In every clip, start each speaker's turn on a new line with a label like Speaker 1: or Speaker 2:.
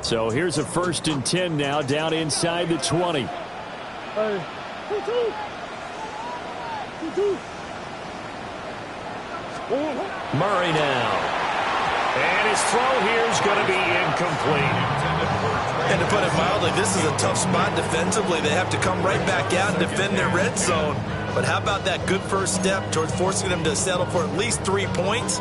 Speaker 1: So here's a 1st and 10 now, down inside the 20. Murray now. And his throw here is going to be incomplete.
Speaker 2: And to put it mildly, this is a tough spot defensively. They have to come right back out and defend their red zone. But how about that good first step towards forcing them to settle for at least 3 points?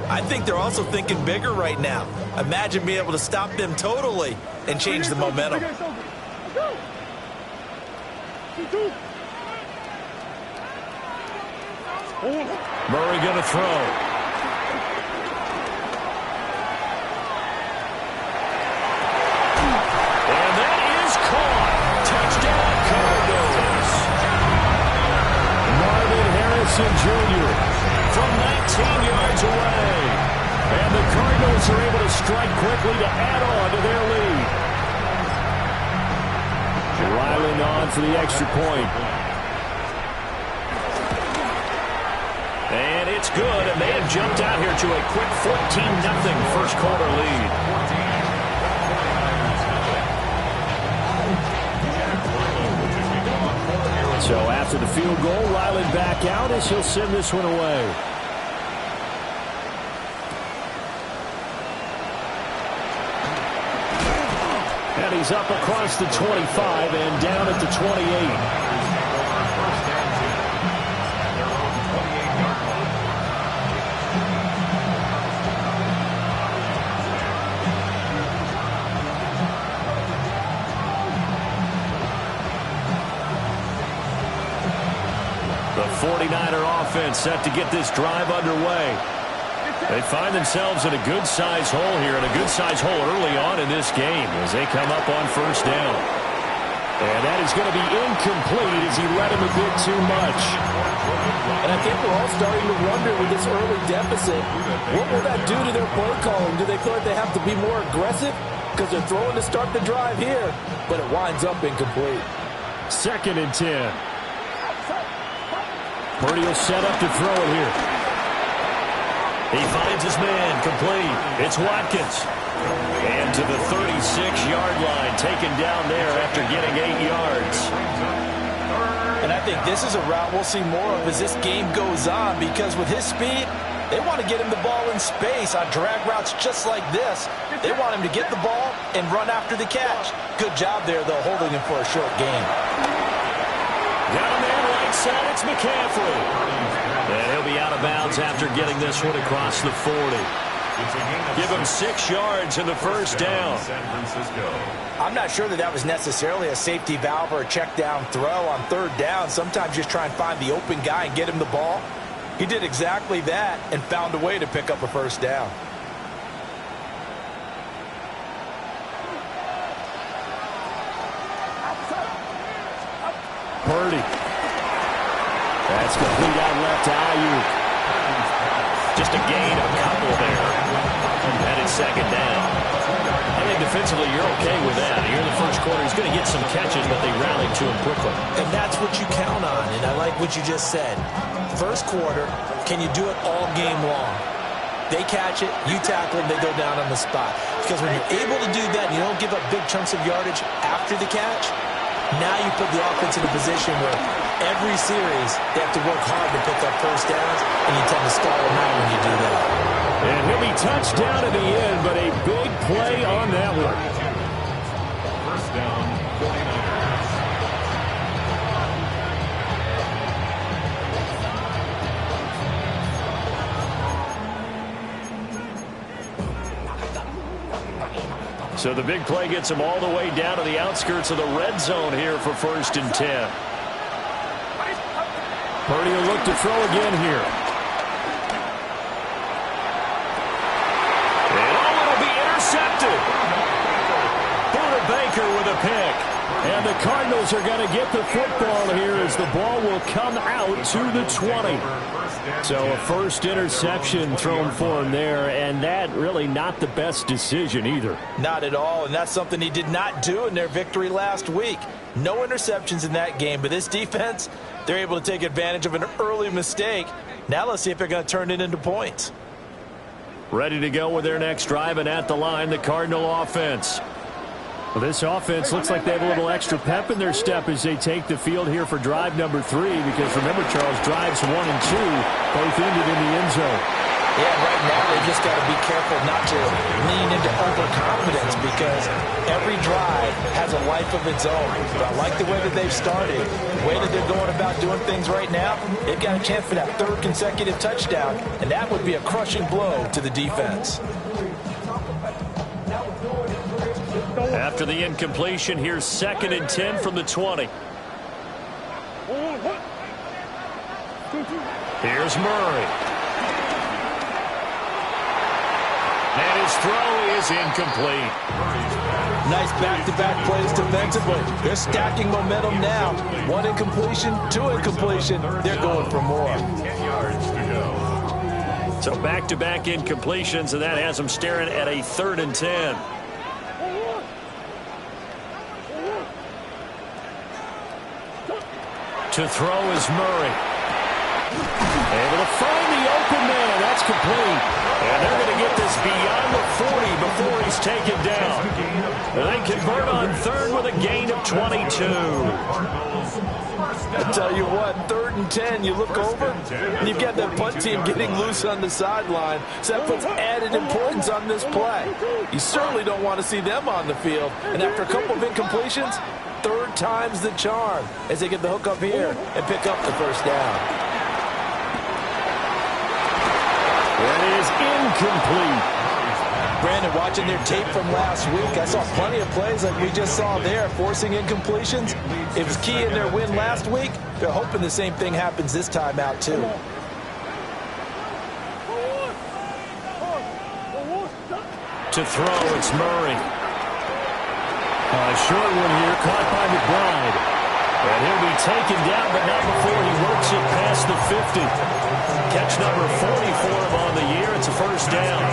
Speaker 2: I think they're also thinking bigger right now. Imagine being able to stop them totally and change the momentum.
Speaker 1: Murray going to throw. Jr. from 19 yards away. And the Cardinals are able to strike quickly to add on to their lead. Ryland on for the extra point. And it's good, and they have jumped out here to a quick 14-0 first quarter lead. So after the field goal, Ryland back out as he'll send this one away. And he's up across the 25 and down at the 28. The 49er offense set to get this drive underway. They find themselves in a good-sized hole here, and a good-sized hole early on in this game as they come up on first down. And that is going to be incomplete as he let him a bit too much.
Speaker 3: And I think we're all starting to wonder with this early deficit, what will that do to their play calling? Do they feel like they have to be more aggressive? Because they're throwing to start the drive here, but it winds up incomplete.
Speaker 1: 2nd and 10. Purdy will set up to throw it here. He finds his man complete. It's Watkins. And to the 36-yard line, taken down there after getting 8 yards.
Speaker 2: And I think this is a route we'll see more of as this game goes on, because with his speed, they want to get him the ball in space on drag routes just like this. They want him to get the ball and run after the catch. Good job there, though, holding him for a short gain.
Speaker 1: Got a man right side, it's McCaffrey. And he'll be out of bounds after getting this one across the 40. Give him 6 yards in the first down.
Speaker 2: I'm not sure that was necessarily a safety valve or a check down throw on 3rd down. Sometimes just try and find the open guy and get him the ball. He did exactly that and found a way to pick up a first down.
Speaker 1: Purdy. That's complete out left to Ayuk. Just a gain of a couple there. And it's 2nd down. I think defensively you're okay with that. Here in the first quarter, he's going to get some catches, but they rallied to him quickly.
Speaker 2: And that's what you count on, and I like what you just said. First quarter, can you do it all game long? They catch it, you tackle them, they go down on the spot. Because when you're able to do that and you don't give up big chunks of yardage after the catch, now you put the offense in a position where every series they have to work hard to pick up first downs, and you tend to stall them out when you do that.
Speaker 1: And he'll be touched down in the end, but a big play on that one.
Speaker 4: First down, 49ers.
Speaker 1: So the big play gets him all the way down to the outskirts of the red zone here for 1st and 10. Purdy will look to throw again here. And it'll be intercepted. Buda Baker with a pick. And the Cardinals are going to get the football here as the ball will come out to the 20. So a first interception thrown for him there, and that really not the best decision either.
Speaker 2: Not at all, and that's something he did not do in their victory last week. No interceptions in that game, but this defense, they're able to take advantage of an early mistake. Now let's see if they're going to turn it into points.
Speaker 1: Ready to go with their next drive, and at the line, the Cardinal offense. Well, this offense looks like they have a little extra pep in their step as they take the field here for drive number 3, because remember, Charles, drives 1 and 2 both ended in the end zone.
Speaker 2: Yeah, right now they just got to be careful not to lean into overconfidence, because every drive has a life of its own. But I like the way that they've started, the way that they're going about doing things right now. They've got a chance for that 3rd consecutive touchdown, and that would be a crushing blow to the defense.
Speaker 1: After the incompletion, here's 2nd and 10 from the 20. Here's Murray. And his throw is incomplete.
Speaker 3: Nice back-to-back plays defensively. They're stacking momentum now. 1 incompletion, 2 incompletion. They're going for more.
Speaker 4: 10 yards to go.
Speaker 1: So back-to-back incompletions, and that has them staring at a 3rd and 10. To throw is Murray. Able to find the open man. That's complete. And they're going to get this beyond the 40 before he's taken down. And they convert on 3rd with a gain of 22.
Speaker 3: I tell you what, 3rd and 10, you look over, and you've got that punt team getting loose on the sideline. So that puts added importance on this play. You certainly don't want to see them on the field. And after a couple of incompletions, 3rd time's the charm as they get the hook up here and pick up the 1st down.
Speaker 1: It is incomplete.
Speaker 3: Brandon, watching their tape from last week, I saw plenty of plays like we just saw there, forcing incompletions. It was key in their win last week. They're hoping the same thing happens this time out, too.
Speaker 1: To throw, it's Murray. A short one here, caught by McBride. And he'll be taken down, but not before he works it past the 50. Catch number 40 for him on the year. It's a 1st down.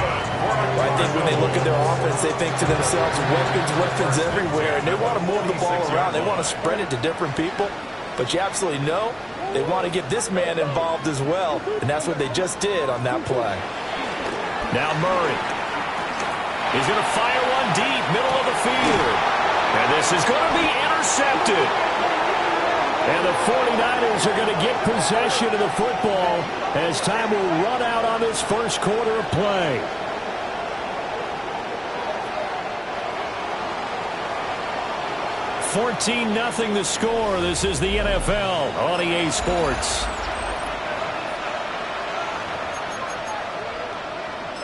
Speaker 3: Well, I think when they look at their offense, they think to themselves, weapons everywhere, and they want to move the ball around. They want to spread it to different people. But you absolutely know they want to get this man involved as well, and that's what they just did on that play.
Speaker 1: Now Murray. He's going to fire one deep, middle of the field. And this is going to be intercepted. And the 49ers are going to get possession of the football as time will run out on this 1st quarter of play. $14-0 the score. This is the NFL on EA Sports.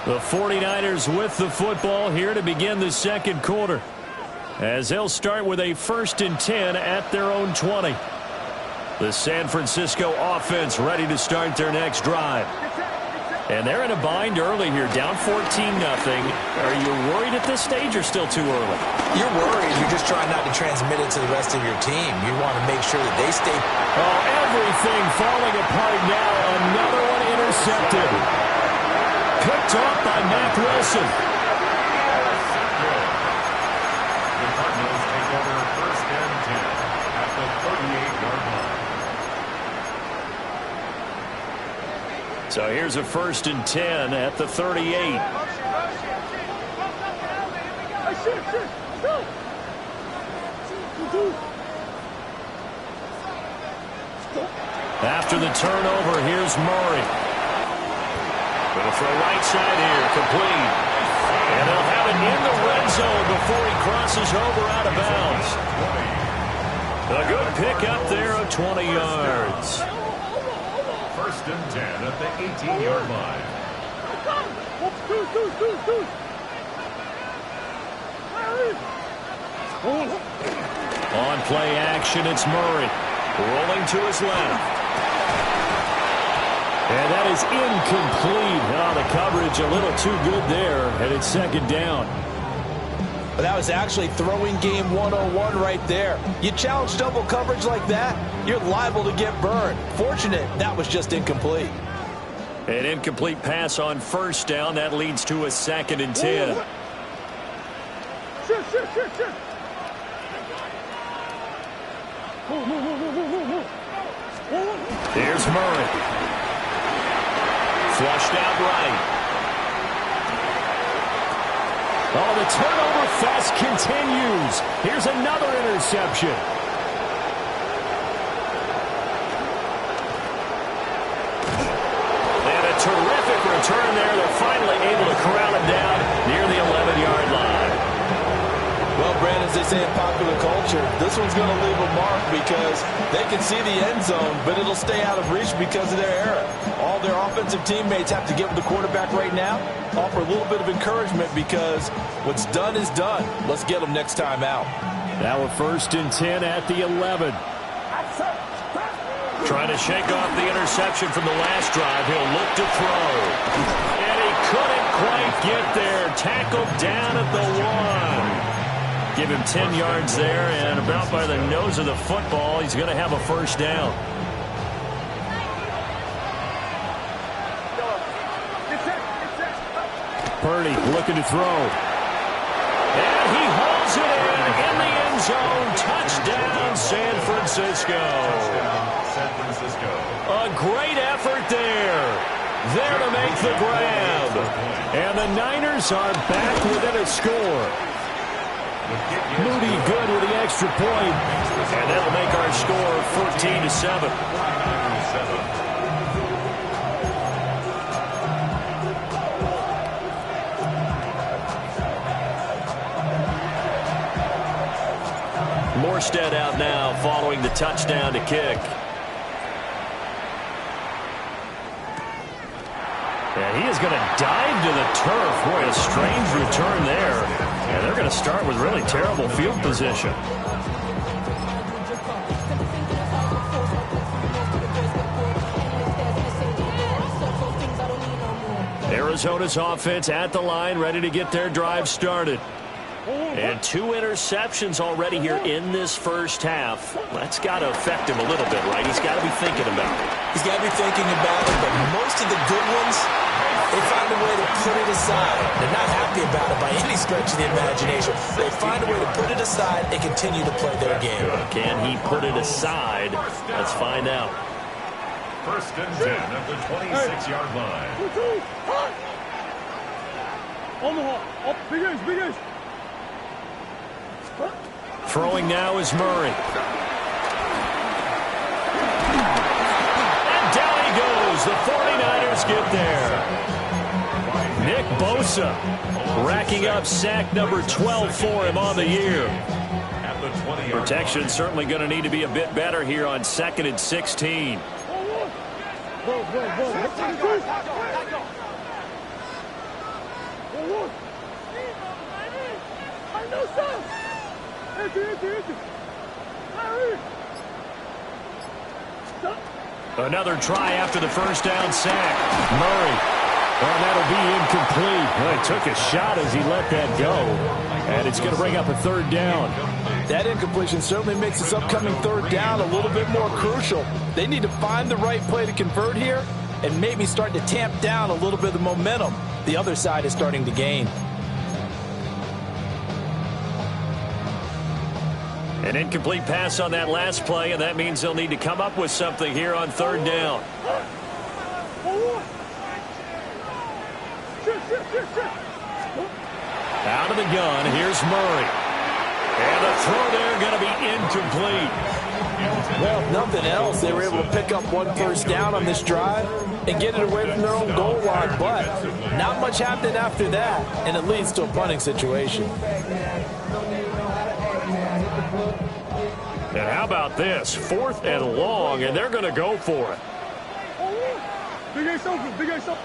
Speaker 1: The 49ers with the football here to begin the 2nd quarter, as they'll start with a 1st and 10 at their own 20. The San Francisco offense ready to start their next drive. And they're in a bind early here, down 14-0. Are you worried at this stage or still too early?
Speaker 2: You're worried. You're just trying not to transmit it to the rest of your team. You want to make sure that they stay.
Speaker 1: Oh, everything falling apart now. Another one intercepted. Picked off by Mack Wilson.
Speaker 4: The Cardinals take over 1st and 10 at the 38-yard line.
Speaker 1: So here's a 1st and 10 at the 38. After the turnover, here's Murray. Going to throw right side here, complete. And they'll have it in the red zone before he crosses over out of bounds. A good pick up there of 20 yards.
Speaker 4: 1st and 10 at the 18-yard line.
Speaker 1: On play action, it's Murray. Rolling to his left. And that is incomplete. Oh, the coverage a little too good there, and it's 2nd down.
Speaker 3: But that was actually throwing game 101 right there. You challenge double coverage like that, you're liable to get burned. Fortunate, that was just incomplete.
Speaker 1: An incomplete pass on 1st down. That leads to a 2nd and 10. Here's Murray. Flushed out right. Oh, the turnover fest continues. Here's another interception. And a terrific return there. They're finally able to corral it down near the 11-yard line.
Speaker 3: Well, Brandon, as they say in popular culture, this one's going to leave a mark because they can see the end zone, but it'll stay out of reach because of their error. All their offensive teammates have to get with the quarterback right now, offer a little bit of encouragement because what's done is done. Let's get them next time out.
Speaker 1: Now a 1st and 10 at the 11. Trying to shake off the interception from the last drive. He'll look to throw. And he couldn't quite get there. Tackled down at the 1. Give him 10 yards there, and about by the nose of the football, he's going to have a 1st down. Purdy looking to throw. And he holds it in the end zone. Touchdown, San Francisco.
Speaker 4: San Francisco.
Speaker 1: A great effort there. There to make the grab. And the Niners are back within a score. Moody good with the extra point. And that'll make our score 14-7. Morstead out now following the touchdown to kick. And he is going to dive to the turf. Boy, a strange return there. And they're going to start with really terrible field position. Arizona's offense at the line, ready to get their drive started. And 2 interceptions already here in this first half. That's got to affect him a little bit, right? He's got to be thinking about it.
Speaker 2: He's got to be thinking about it, but most of the good ones, they find a way to put it aside. They're not happy about it by any stretch of the imagination. They find a way to put it aside and continue to play their game.
Speaker 1: Can he put it aside? Let's find out.
Speaker 4: 1st and 10 at the 26-yard line.
Speaker 1: Throwing now is Murray. And down he goes. The 49ers get there. Nick Bosa racking up sack number 12 for him on the year. Protection certainly going to need to be a bit better here on 2nd and 16. Another try after the 1st down sack. Murray. Well, that'll be incomplete. Well, he took a shot as he let that go. And it's going to bring up a 3rd down.
Speaker 3: That incompletion certainly makes this upcoming 3rd down a little bit more crucial. They need to find the right play to convert here and maybe start to tamp down a little bit of the momentum the other side is starting to gain.
Speaker 1: An incomplete pass on that last play, and that means they'll need to come up with something here on 3rd down. Out of the gun, here's Murray. And the throw there going to be incomplete.
Speaker 3: Well, if nothing else, they were able to pick up 1 first down on this drive and get it away from their own goal line, but not much happened after that, and it leads to a punting situation.
Speaker 1: And how about this? 4th and long, and they're going to go for it.
Speaker 5: Big Ace open, Big Ace open.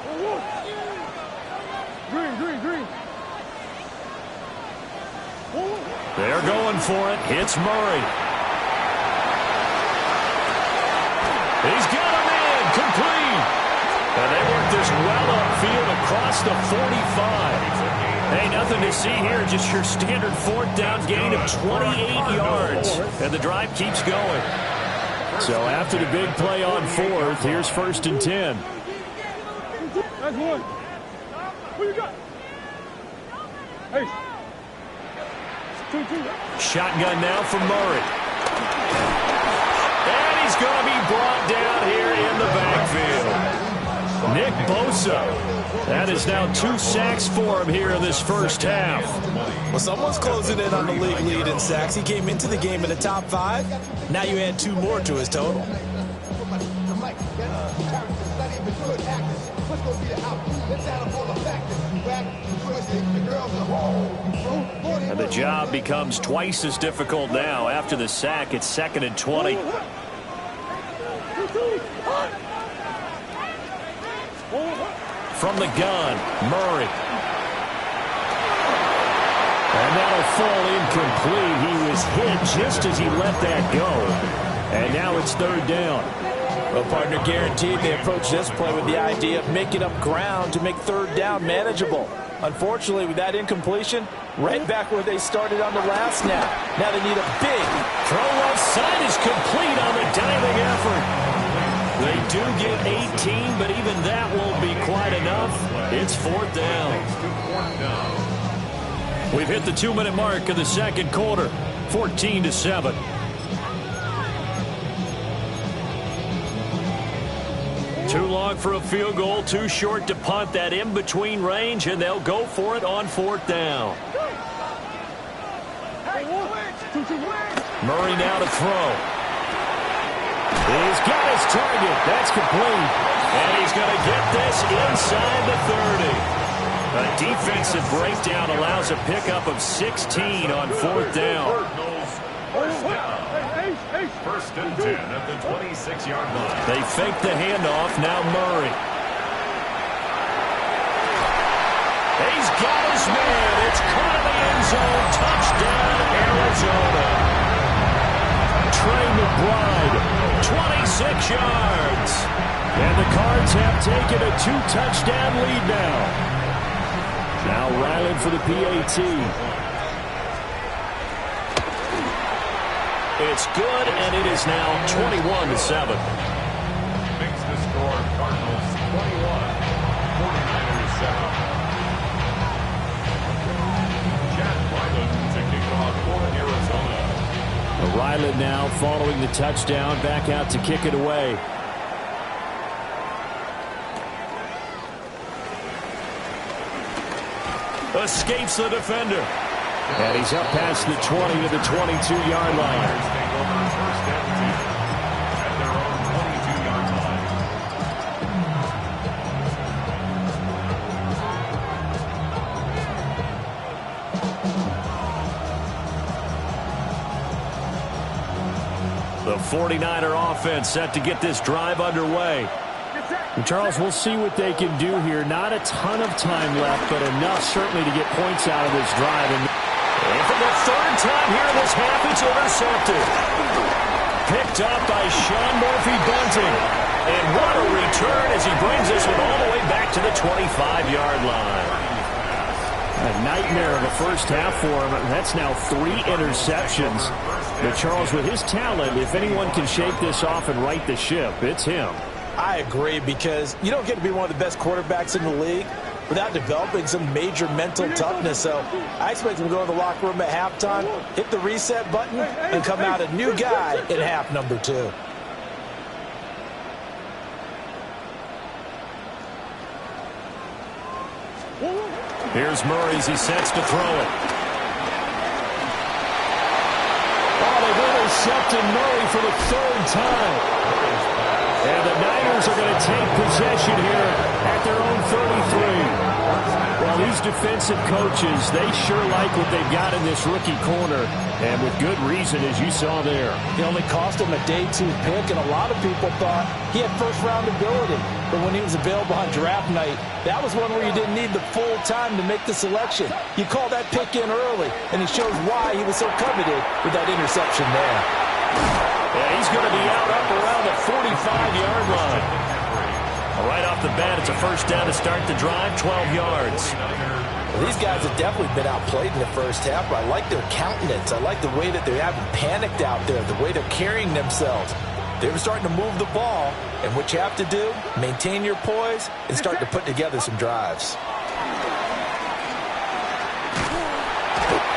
Speaker 5: Green.
Speaker 1: They're going for it. It's Murray. He's got him in. Complete. And they work this well upfield across the 45. Hey, nothing to see here. Just your standard 4th down gain of 28 yards. And the drive keeps going. So after the big play on 4th, here's 1st and 10.
Speaker 5: That's one. What you got? Hey. Two.
Speaker 1: Shotgun now for Murray. And he's going to be brought down here in the backfield. Nick Bosa That is now 2 sacks for him here in this first half.
Speaker 2: Well, someone's closing in on the league lead in sacks. He came into the game in the top 5. Now you add 2 more to his total.
Speaker 1: And the job becomes twice as difficult now. After the sack, it's 2nd and 20. From the gun, Murray. And that'll fall incomplete. He was hit just as he let that go. And now it's 3rd down.
Speaker 3: Well, partner, guaranteed they approach this play with the idea of making up ground to make 3rd down manageable. Unfortunately, with that incompletion, right back where they started on the last snap. Now they need a big
Speaker 1: throw. Left side is complete on the diving effort. They do get 18, but even that won't be quite enough. It's 4th down. We've hit the 2-minute mark of the second quarter. 14-7. Too long for a field goal, too short to punt. That in-between range, and they'll go for it on 4th down. Murray now to throw. He's got his target. That's complete. And he's going to get this inside the 30. A defensive breakdown allows a pickup of 16 on 4th down.
Speaker 4: First and 10 at the 26-yard line.
Speaker 1: They fake the handoff. Now Murray. He's got his man. It's caught in the end zone. Touchdown, Arizona. Trey McBride, 26 yards. And the Cards have taken a 2-touchdown lead now. Now Ryland for the PAT. It's good, and it is now 21-7.
Speaker 4: Makes the score Cardinals 21, 49ers 7. Chad Ryland to kick off for Arizona.
Speaker 1: Ryland now following the touchdown, back out to kick it away. Escapes the defender. And he's up past the 20 to the 22-yard line.
Speaker 4: Take over first and 10 at their own 22-yard line.
Speaker 1: The 49er offense set to get this drive underway. And Charles, we'll see what they can do here. Not a ton of time left, but enough certainly to get points out of this drive. And for the 3rd time here this half, it's intercepted. Picked up by Sean Murphy-Bunting. And what a return as he brings this one all the way back to the 25-yard line. A nightmare of a first half for him. That's now 3 interceptions. But Charles, with his talent, if anyone can shake this off and right the ship, it's him.
Speaker 3: I agree, because you don't get to be one of the best quarterbacks in the league without developing some major mental toughness. So I expect him to go to the locker room at halftime, hit the reset button, and come out a new guy in half number 2.
Speaker 1: Here's Murray as he sets to throw it. Oh, they've intercepted Murray for the 3rd time. And the Niners are going to take possession here at their own 33. Well, these defensive coaches, they sure like what they've got in this rookie corner. And with good reason, as you saw there.
Speaker 3: It only cost him a day 2 pick, and a lot of people thought he had first-round ability. But when he was available on draft night, that was one where you didn't need the full time to make the selection. You call that pick in early, and he shows why he was so coveted with that interception there.
Speaker 1: Yeah, he's going to be out up around the 45-yard line. Right off the bat, it's a first down to start the drive, 12 yards.
Speaker 3: Well, these guys have definitely been outplayed in the first half, but I like their countenance. I like the way that they haven't panicked out there, the way they're carrying themselves. They were starting to move the ball, and what you have to do, maintain your poise and start to put together some drives.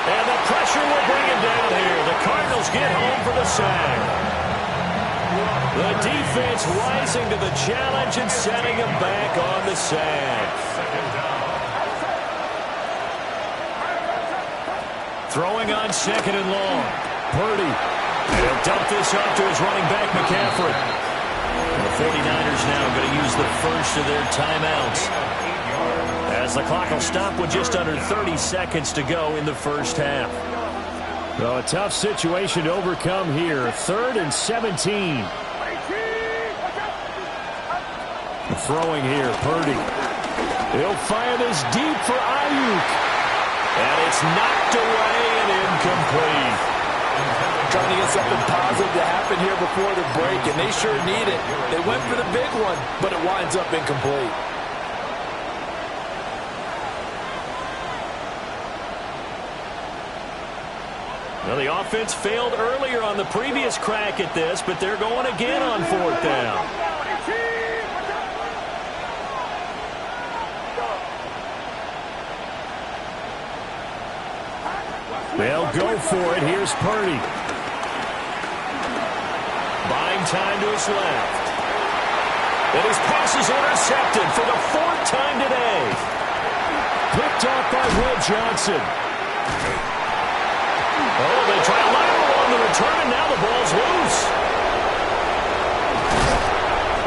Speaker 1: And the pressure will bring him down here. The Cardinals get home for the sack. The defense rising to the challenge and setting him back on the sack. Throwing on 2nd and long. Purdy. He'll dump this off to his running back, McCaffrey. And the 49ers now going to use the first of their timeouts, as the clock will stop with just under 30 seconds to go in the first half. So a tough situation to overcome here. 3rd and 17. Throwing here, Purdy. He'll fire this deep for Ayuk. And it's knocked away and incomplete.
Speaker 3: Trying to get something positive to happen here before the break, and they sure need it. They went for the big one, but it winds up incomplete.
Speaker 1: Well, the offense failed earlier on the previous crack at this, but they're going again on 4th down. They'll go for it. Here's Purdy. Buying time to his left. And his pass is intercepted for the 4th time today. Picked off by Will Johnson. Oh, they try a lateral on the return, and now the ball's loose.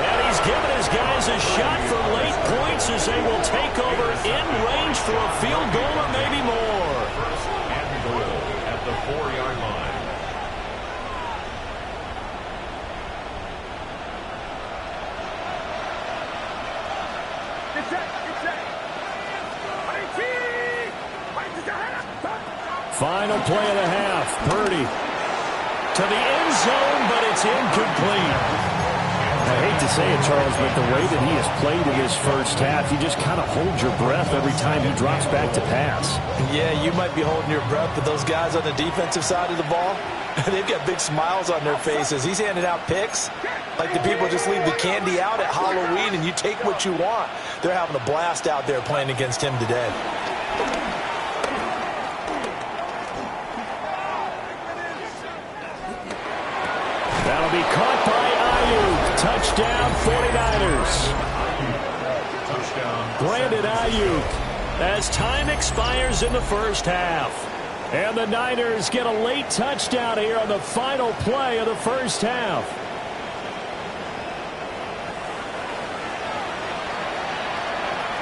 Speaker 1: And he's given his guys a shot for late points as they will take over in range for a field goal or maybe more.
Speaker 4: First and goal at the 4-yard line.
Speaker 1: Final play of the half. Purdy to the end zone, but it's incomplete. I hate to say it, Charles, but the way that he has played in this first half, you just kind of hold your breath every time he drops back to pass.
Speaker 3: Yeah, you might be holding your breath, but those guys on the defensive side of the ball, they've got big smiles on their faces. He's handing out picks like the people just leave the candy out at Halloween and you take what you want. They're having a blast out there playing against him today.
Speaker 1: That'll be caught by Ayuk. Touchdown, 49ers. Brandon Ayuk as time expires in the first half. And the Niners get a late touchdown here on the final play of the first half.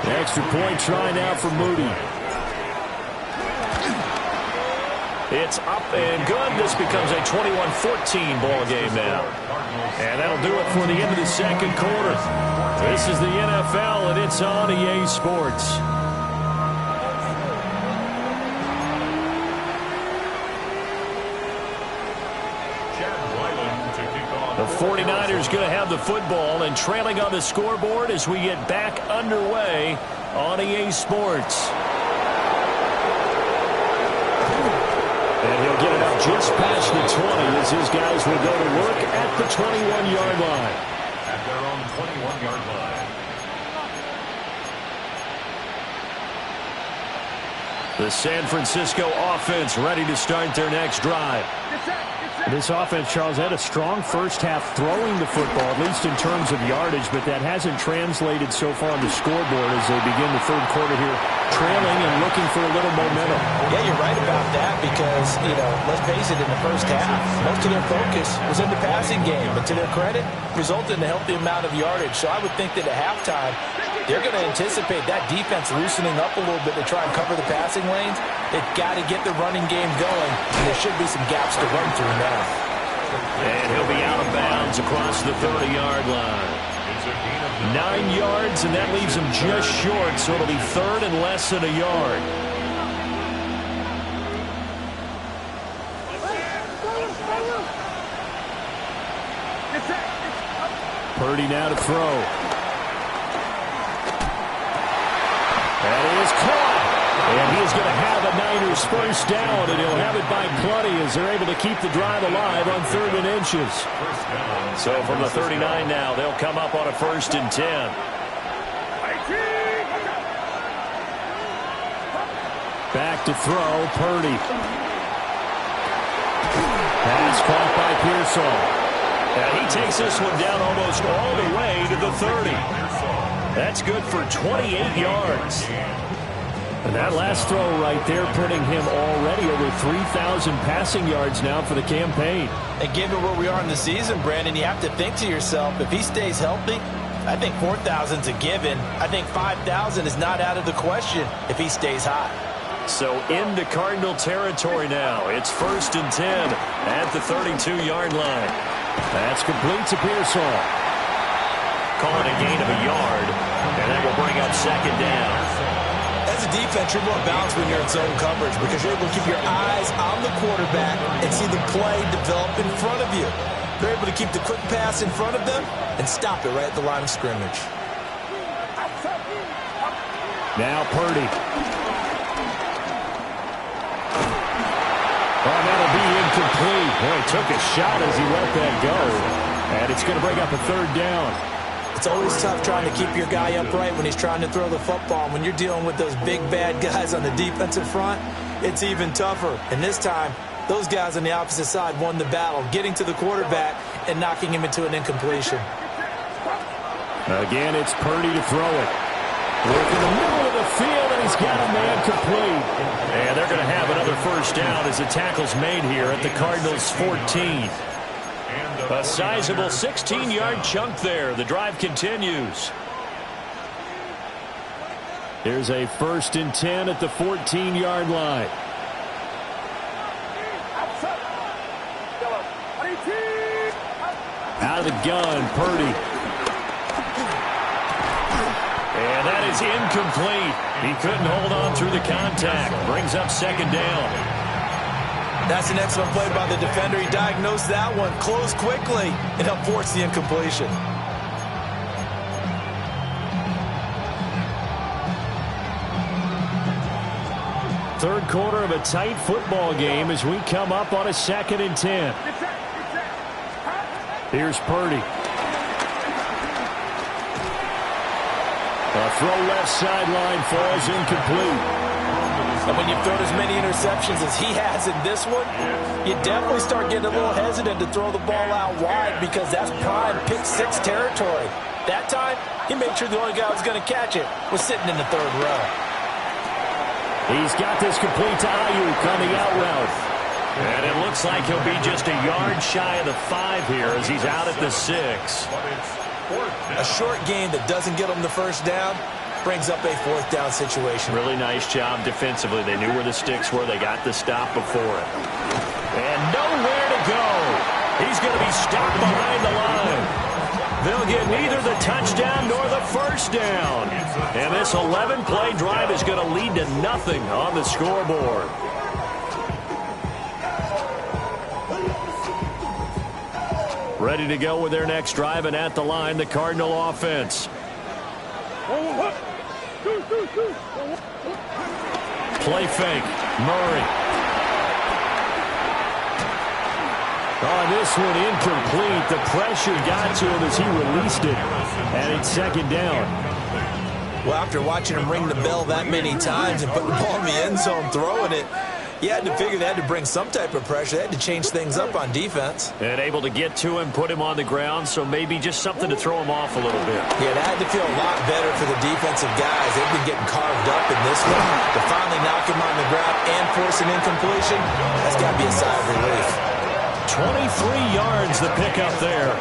Speaker 1: The extra point try now for Moody. It's up and good. This becomes a 21-14 ball game now. And that'll do it for the end of the second quarter. This is the NFL, and it's on EA Sports. The 49ers going to have the football and trailing on the scoreboard as we get back underway on EA Sports. And he'll get it up just past the 20 as his guys will go to work at the 21-yard line.
Speaker 4: At their own 21-yard line.
Speaker 1: The San Francisco offense ready to start their next drive. This offense, Charles, had a strong first half throwing the football, at least in terms of yardage, but that hasn't translated so far on the scoreboard as they begin the third quarter here, trailing and looking for a little momentum.
Speaker 2: Yeah, you're right about that because, let's face it, in the first half, most of their focus was in the passing game, but to their credit, resulted in a healthy amount of yardage. So I would think that at halftime, they're going to anticipate that defense loosening up a little bit to try and cover the passing lanes. They've got to get the running game going, and there should be some gaps to run through now.
Speaker 1: And he'll be out of bounds across the 30-yard line. 9 yards, and that leaves him just short, so it'll be third and less than a yard. Purdy now to throw. That is caught. And he is going to have a Niners first down, and he'll have it by plenty as they're able to keep the drive alive on 3rd and inches. So from the 39 now, they'll come up on a 1st and 10. Back to throw, Purdy. Pass caught by Pearsall. And he takes this one down almost all the way to the 30. That's good for 28 yards. And that last throw right there putting him already over 3,000 passing yards now for the campaign.
Speaker 2: And given where we are in the season, Brandon, you have to think to yourself, if he stays healthy, I think 4,000 is a given. I think 5,000 is not out of the question if he stays hot.
Speaker 1: So into Cardinal territory now. It's 1st and 10 at the 32-yard line. That's complete to Pearsall. Call it a gain of a yard, and that will bring up 2nd down.
Speaker 2: As a defense, you're more balanced when you're in zone coverage because you're able to keep your eyes on the quarterback and see the play develop in front of you. They're able to keep the quick pass in front of them and stop it right at the line of scrimmage.
Speaker 1: Now Purdy. Oh, that'll be incomplete. Boy, he took a shot as he let that go. And it's going to bring up a 3rd down.
Speaker 2: It's always tough trying to keep your guy upright when he's trying to throw the football. When you're dealing with those big, bad guys on the defensive front, it's even tougher. And this time, those guys on the opposite side won the battle, getting to the quarterback and knocking him into an incompletion.
Speaker 1: Again, it's Purdy to throw it. Look in the middle of the field, and he's got a man complete. And they're going to have another 1st down as the tackle's made here at the Cardinals' 14. A sizable 16-yard chunk there. The drive continues. Here's a 1st and 10 at the 14-yard line. Out of the gun, Purdy. And that is incomplete. He couldn't hold on through the contact. Brings up 2nd down.
Speaker 2: That's an excellent play by the defender. He diagnosed that one, closed quickly, and helped force the incompletion.
Speaker 1: Third quarter of a tight football game as we come up on a 2nd and 10. Here's Purdy. A throw left sideline falls incomplete.
Speaker 2: And when you've thrown as many interceptions as he has in this one, you definitely start getting a little hesitant to throw the ball out wide because that's prime pick-6 territory. That time, he made sure the only guy who was going to catch it was sitting in the 3rd row.
Speaker 1: He's got this complete to Ayuk on the out route. And it looks like he'll be just a yard shy of the 5 here as he's out at the 6.
Speaker 2: A short gain that doesn't get him the 1st down brings up a 4th down situation.
Speaker 1: Really nice job defensively. They knew where the sticks were. They got the stop before it. And nowhere to go. He's going to be stopped behind the line. They'll get neither the touchdown nor the 1st down. And this 11-play drive is going to lead to nothing on the scoreboard. Ready to go with their next drive, and at the line, the Cardinal offense. Play fake. Murray. On this one, incomplete. The pressure got to him as he released it. And it's 2nd down.
Speaker 2: Well, after watching him ring the bell that many times and putting the ball in the end zone, throwing it, you had to figure they had to bring some type of pressure. They had to change things up on defense.
Speaker 1: And able to get to him, put him on the ground, so maybe just something to throw him off a little bit.
Speaker 2: Yeah, that had to feel a lot better for the defensive guys. They've been getting carved up in this one. To finally knock him on the ground and force an incompletion, that's got to be a sigh of relief.
Speaker 1: 23 yards the pickup there.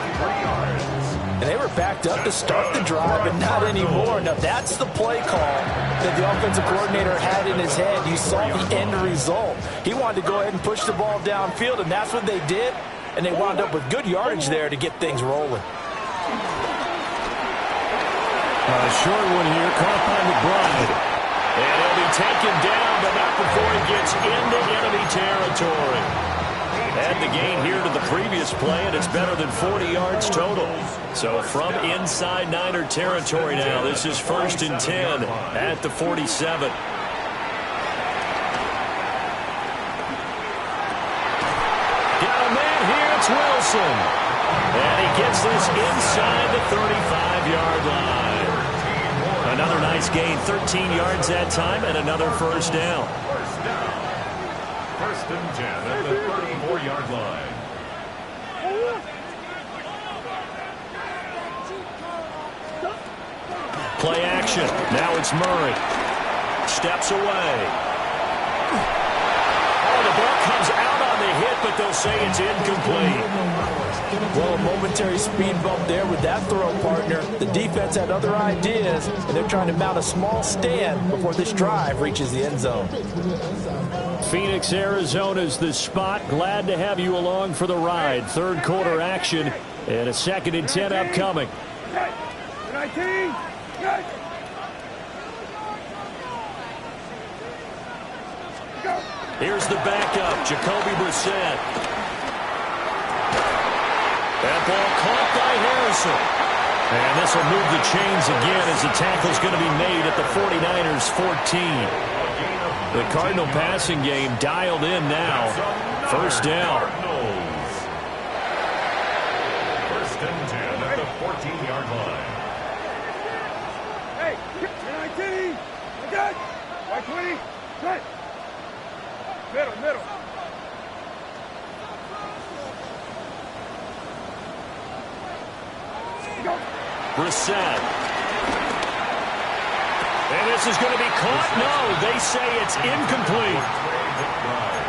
Speaker 2: And they were backed up to start the drive, but not anymore. Now, that's the play call that the offensive coordinator had in his head. You saw the end result. He wanted to go ahead and push the ball downfield, and that's what they did. And they wound up with good yardage there to get things rolling.
Speaker 1: A short one here, caught by McBride. And he'll be taken down, but not before he gets into enemy territory. Add the gain here to the previous play, and it's better than 40 yards total. So from inside Niner territory now, this is 1st and 10 at the 47. Got a man here, it's Wilson. And he gets this inside the 35-yard line. Another nice gain, 13 yards that time, and another 1st down.
Speaker 4: 1st and 10 at the 34-yard line.
Speaker 1: Play action. Now it's Murray. Steps away. Oh, the ball comes out on the hit, but they'll say it's incomplete.
Speaker 3: Well, a momentary speed bump there with that throw, partner. The defense had other ideas, and they're trying to mount a small stand before this drive reaches the end zone.
Speaker 1: Phoenix, Arizona's the spot. Glad to have you along for the ride. Third quarter action and a 2nd and 10 upcoming.
Speaker 5: 19.
Speaker 1: Here's the backup, Jacoby Brissett. That ball caught by Harrison. And this will move the chains again as the tackle's going to be made at the 49ers 14. The Cardinal passing game dialed in now. First down.
Speaker 4: First and 10 at the 14-yard line.
Speaker 5: Hey, 19. Okay. White 20. Right. Middle. Go.
Speaker 1: Brissett. And this is going to be caught. No, they say it's incomplete.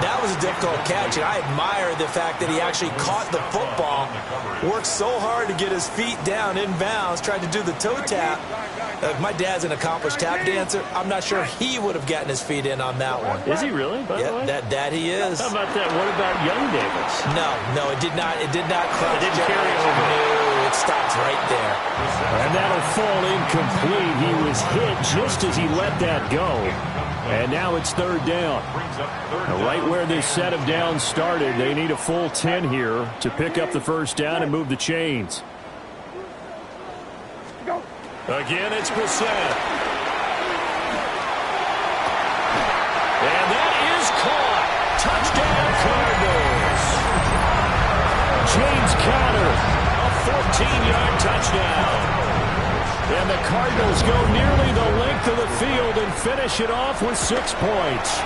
Speaker 2: That was a difficult catch, and I admire the fact that he actually caught the football, worked so hard to get his feet down inbounds, tried to do the toe tap. My dad's an accomplished tap dancer. I'm not sure he would have gotten his feet in on that one.
Speaker 1: Is he really, by the way?
Speaker 2: That he is.
Speaker 1: How about that? What about Young Davis?
Speaker 2: No, it did not. It did not cross.
Speaker 1: It didn't carry over.
Speaker 2: No, it stops right there.
Speaker 1: And that'll fall incomplete. He was hit just as he let that go. And now it's third down. Right where this set of downs started, they need a full 10 here to pick up the first down and move the chains. Again, it's Brissett. And that is caught. Touchdown, Cardinals. James Conner, a 14-yard touchdown. And the Cardinals go nearly the length of the field and finish it off with 6 points.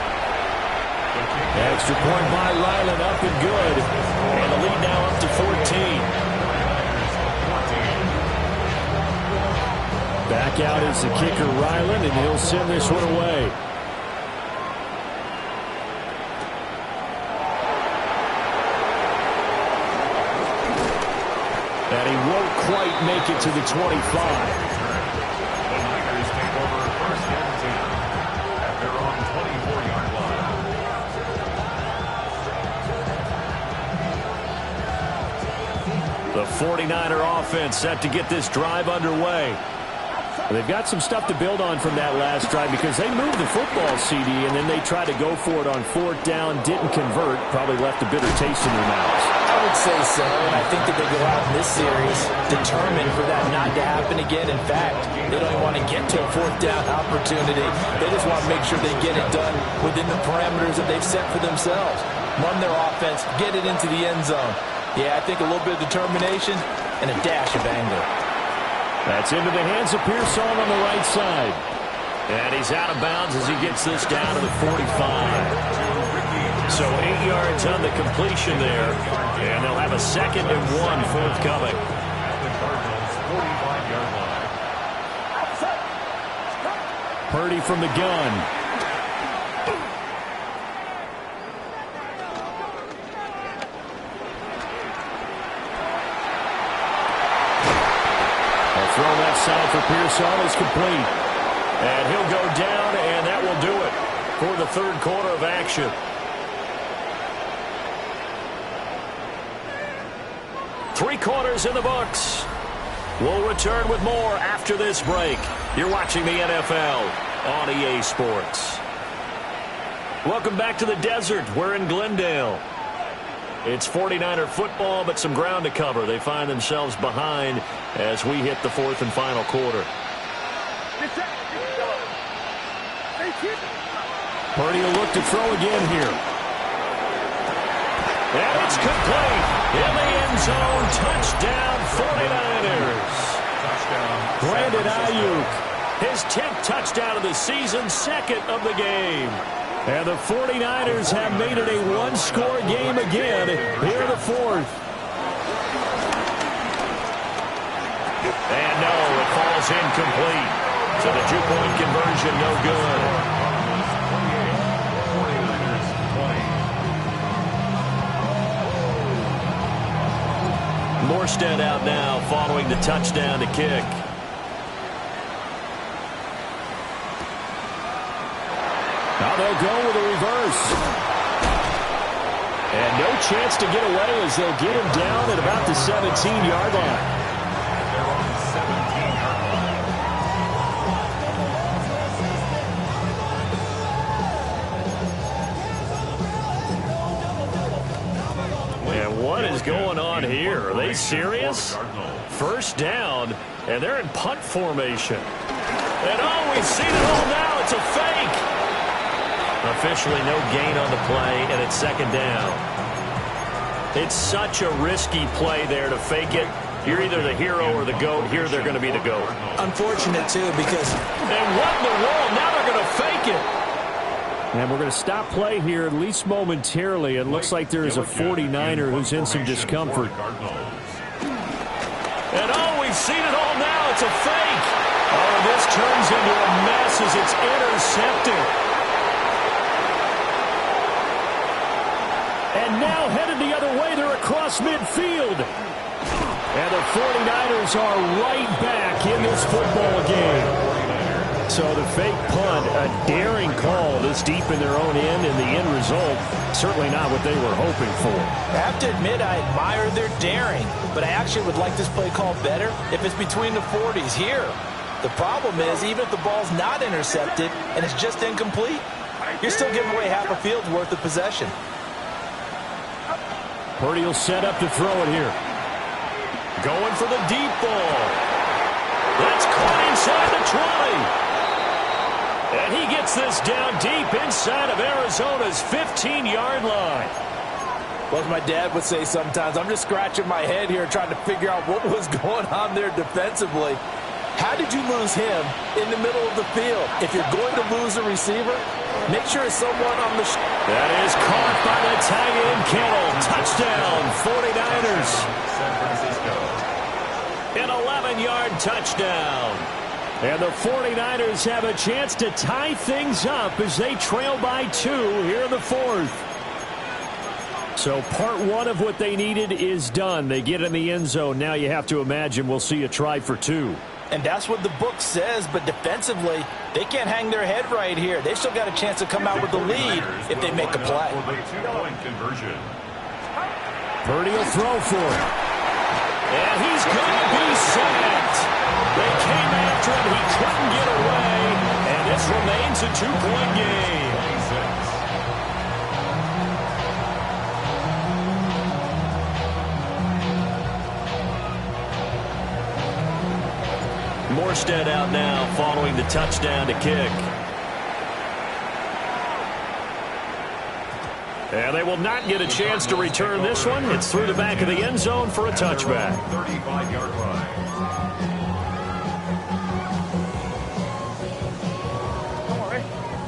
Speaker 1: Extra point by Ryland, up and good. And the lead now up to 14. Back out is the kicker, Ryland, and he'll send this one away. And he won't quite make it to the 25.
Speaker 4: The Niners take over first and 10 at their own 24-yard line.
Speaker 1: The 49er offense set to get this drive underway. They've got some stuff to build on from that last drive because they moved the football, CD, and then they tried to go for it on 4th down, didn't convert, probably left a bitter taste in their mouths.
Speaker 3: I would say so, and I think that they go out in this series determined for that not to happen again. In fact, they don't even want to get to a 4th down opportunity. They just want to make sure they get it done within the parameters that they've set for themselves. Run their offense, get it into the end zone. Yeah, I think a little bit of determination and a dash of anger.
Speaker 1: That's into the hands of Pearson on the right side. And he's out of bounds as he gets this down to the 45. So 8 yards on the completion there. And they'll have a 2nd and 1 forthcoming.
Speaker 4: At the Cardinals' 45-yard line.
Speaker 1: Purdy from the gun. Throw left side for Pearson is complete. And he'll go down, and that will do it for the third quarter of action. Three quarters in the books. We'll return with more after this break. You're watching the NFL on EA Sports. Welcome back to the desert. We're in Glendale. It's 49er football, but some ground to cover. They find themselves behind as we hit the fourth and final quarter. Purdy will look to throw again here. And it's complete. In the end zone, touchdown 49ers. Brandon Ayuk, his 10th touchdown of the season, 2nd of the game. And the 49ers have made it a one-score game again here in the fourth. And no, it falls incomplete. And the two-point conversion, no good.
Speaker 4: 49ers 20.
Speaker 1: Morstead out now following the touchdown to kick. Now they'll go with a reverse. And no chance to get away as they'll get him down at about the 17-yard line.
Speaker 4: They're on the 17-yard line.
Speaker 1: And what is going on here? Are they serious? First down, and they're in punt formation. And oh, we've seen it all now. It's a fake. Officially no gain on the play, and it's second down. It's such a risky play there to fake it. You're either the hero or the GOAT. Here they're going to be the GOAT.
Speaker 2: Unfortunate, too, because...
Speaker 1: And what in the world? Now they're going to fake it. And we're going to stop play here, at least momentarily. It looks like there is a 49er who's in some discomfort. And oh, we've seen it all now. It's a fake. Oh, this turns into a mess as it's intercepted. And now headed the other way. They're across midfield. And the 49ers are right back in this football game. So the fake punt, a daring call this deep in their own end, and the end result, certainly not what they were hoping for.
Speaker 2: I have to admit, I admire their daring, but I actually would like this play called better if it's between the 40s here. The problem is, even if the ball's not intercepted and it's just incomplete, you're still giving away half a field's worth of possession.
Speaker 1: Purdy will set up to throw it here. Going for the deep ball. That's caught inside the 20. And he gets this down deep inside of Arizona's 15-yard line.
Speaker 3: Well, as my dad would say sometimes, I'm just scratching my head here trying to figure out what was going on there defensively. How did you lose him in the middle of the field? If you're going to lose a receiver, make sure it's someone on the...
Speaker 1: That is caught by the tight end, Kittle. Touchdown, 49ers.
Speaker 4: San Francisco.
Speaker 1: An 11-yard touchdown. And the 49ers have a chance to tie things up as they trail by 2 here in the fourth. So part one of what they needed is done. They get in the end zone. Now you have to imagine we'll see a try for 2.
Speaker 2: And that's what the book says, but defensively, they can't hang their head right here. They've still got a chance to come out with the lead if they make a play.
Speaker 4: For the two-point conversion.
Speaker 1: Purdy will throw for it. And he's going to be sacked. They came after him. He couldn't get away. And this remains a 2-point game.
Speaker 4: 26.
Speaker 1: Morstead out now following the touchdown to kick. And they will not get a chance to return this one. It's through the back of the end zone for a touchback.
Speaker 4: 35-yard line.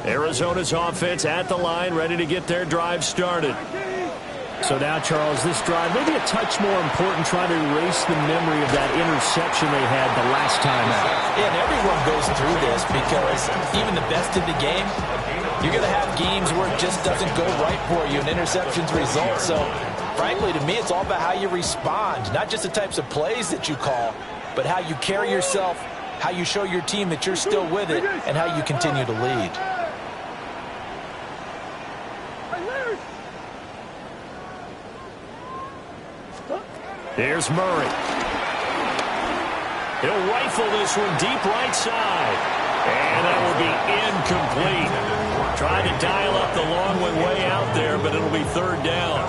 Speaker 1: Arizona's offense at the line, ready to get their drive started. So now, Charles, this drive maybe a touch more important, trying to erase the memory of that interception they had the last time out.
Speaker 2: Yeah, and everyone goes through this because even the best in the game, you're going to have games where it just doesn't go right for you, and interceptions result. So, frankly, to me, it's all about how you respond, not just the types of plays that you call, but how you carry yourself, how you show your team that you're still with it, and how you continue to lead.
Speaker 1: Here's Murray. He'll rifle this one deep right side. And that will be incomplete. Trying to dial up the long one way out there, but it'll be third down.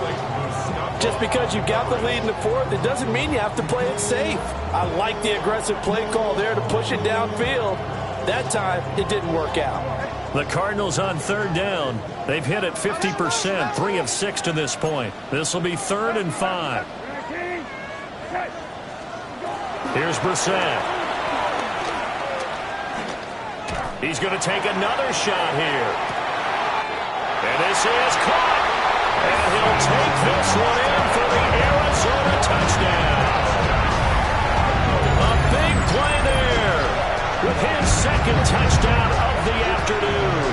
Speaker 3: Just because you got the lead in the fourth, it doesn't mean you have to play it safe. I like the aggressive play call there to push it downfield. That time, it didn't work out.
Speaker 1: The Cardinals on third down. They've hit it 50%, 3 of 6 to this point. This will be 3rd and 5. Here's Brissett. He's going to take another shot here. And this is caught. And he'll take this one in for the Arizona touchdown. A big play there with his second touchdown of the afternoon.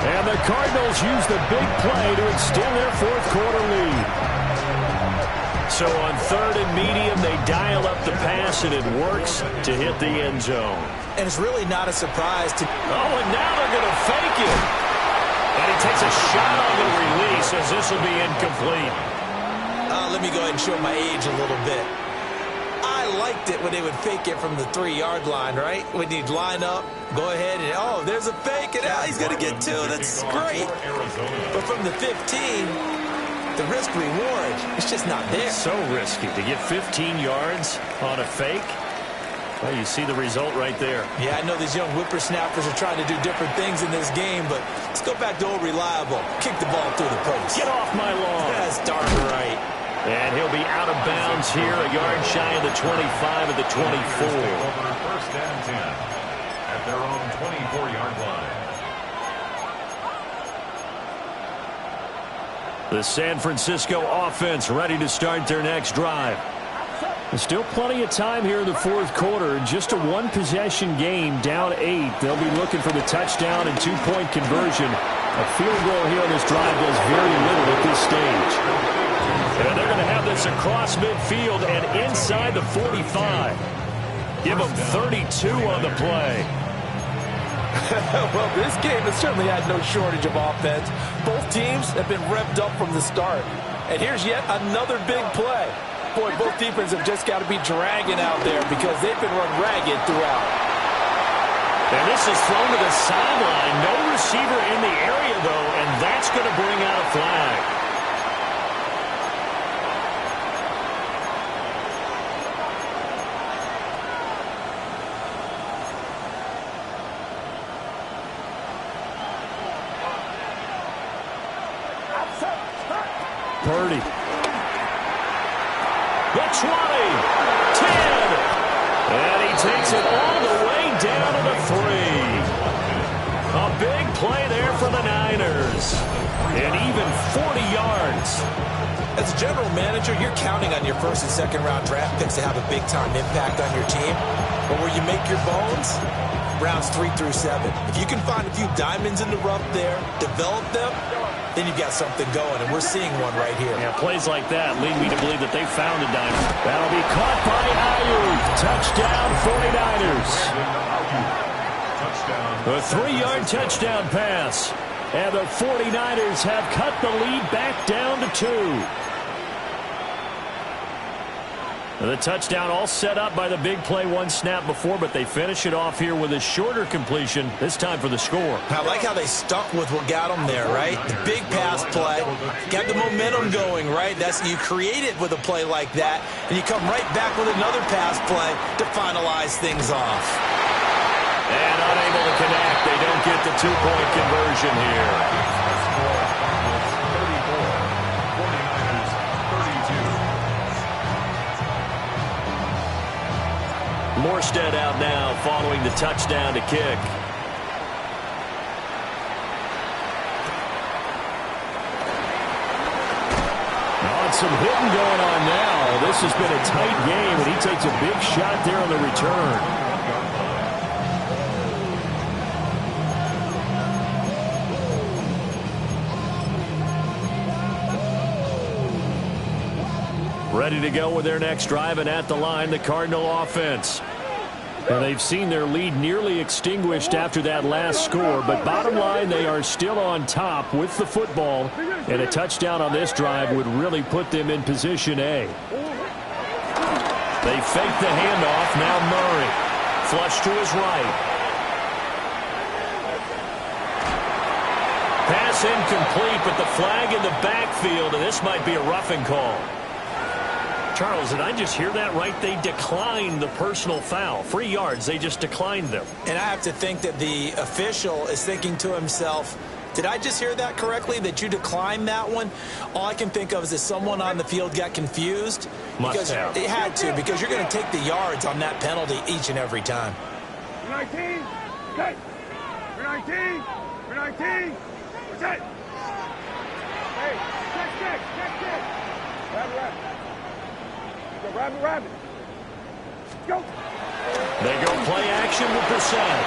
Speaker 1: And the Cardinals use the big play to extend their fourth quarter lead. So on third and medium, they dial up the pass, and it works to hit the end zone.
Speaker 2: And it's really not a surprise to...
Speaker 1: Oh, and now they're going to fake it. And he takes a shot on the release as this will be incomplete.
Speaker 2: Let me go ahead and show my age a little bit. I liked it when they would fake it from the 3-yard line, right? When you'd line up, go ahead and, oh, there's a fake, and he's going to get 2. That's great. But from the 15, the risk-reward, it's just not there.
Speaker 1: So risky to get 15 yards on a fake. Well, you see the result right there.
Speaker 2: Yeah, I know these young whippersnappers are trying to do different things in this game, but let's go back to old reliable. Kick the ball through the post.
Speaker 1: Get off my lawn.
Speaker 2: That's darn right.
Speaker 1: And he'll be out of bounds here, a yard shy of the 25 of the 24.
Speaker 4: First and 10 at their own 24-yard line.
Speaker 1: The San Francisco offense ready to start their next drive. There's still plenty of time here in the fourth quarter. Just a one-possession game, down 8. They'll be looking for the touchdown and two-point conversion. A field goal here on this drive does very little at this stage. And they're going to have this across midfield and inside the 45. Give them 32 on the play.
Speaker 3: Well, this game has certainly had no shortage of offense. Both teams have been revved up from the start. And here's yet another big play. Boy, both defenses have just got to be dragging out there because they've been run ragged throughout.
Speaker 1: And this is thrown to the sideline. No receiver in the area, though, and that's going to bring out a flag. Purdy. The 20, 10, and he takes it all the way down to the 3. A big play there for the Niners, and even 40 yards.
Speaker 2: As a general manager, you're counting on your first and second round draft picks to have a big-time impact on your team. But where you make your bones, rounds 3 through 7. If you can find a few diamonds in the rough there, develop them, then you've got something going, and we're seeing one right here.
Speaker 1: Yeah, plays like that lead me to believe that they found a diamond. That'll be caught by Ayuk. Touchdown, 49ers. A 3-yard touchdown pass. And the 49ers have cut the lead back down to 2. The touchdown all set up by the big play one snap before, but they finish it off here with a shorter completion, this time for the score.
Speaker 2: I like how they stuck with what got them there, right? The big pass play, got the momentum going, right? You create it with a play like that, and you come right back with another pass play to finalize things off.
Speaker 1: And unable to connect. They don't get the two-point conversion here. Morstead out now following the touchdown to kick. Some hitting going on now. This has been a tight game, and he takes a big shot there on the return. Ready to go with their next drive, and at the line, the Cardinal offense. And they've seen their lead nearly extinguished after that last score, but bottom line, they are still on top with the football, and a touchdown on this drive would really put them in position A. They fake the handoff. Now Murray. Flush to his right. Pass incomplete, but the flag in the backfield, and this might be a roughing call. Charles, did I just hear that right? They declined the personal foul. 3 yards, they just declined them.
Speaker 2: And I have to think that the official is thinking to himself, did I just hear that correctly, that you declined that one? All I can think of is that someone on the field got confused.
Speaker 1: Must have.
Speaker 2: It had to, because you're going to take the yards on that penalty each and every time.
Speaker 5: 19, okay. 19, 19, that's it. Hey, check. Rabbit. Go, rabbit. Go.
Speaker 1: They go play action with Brissett.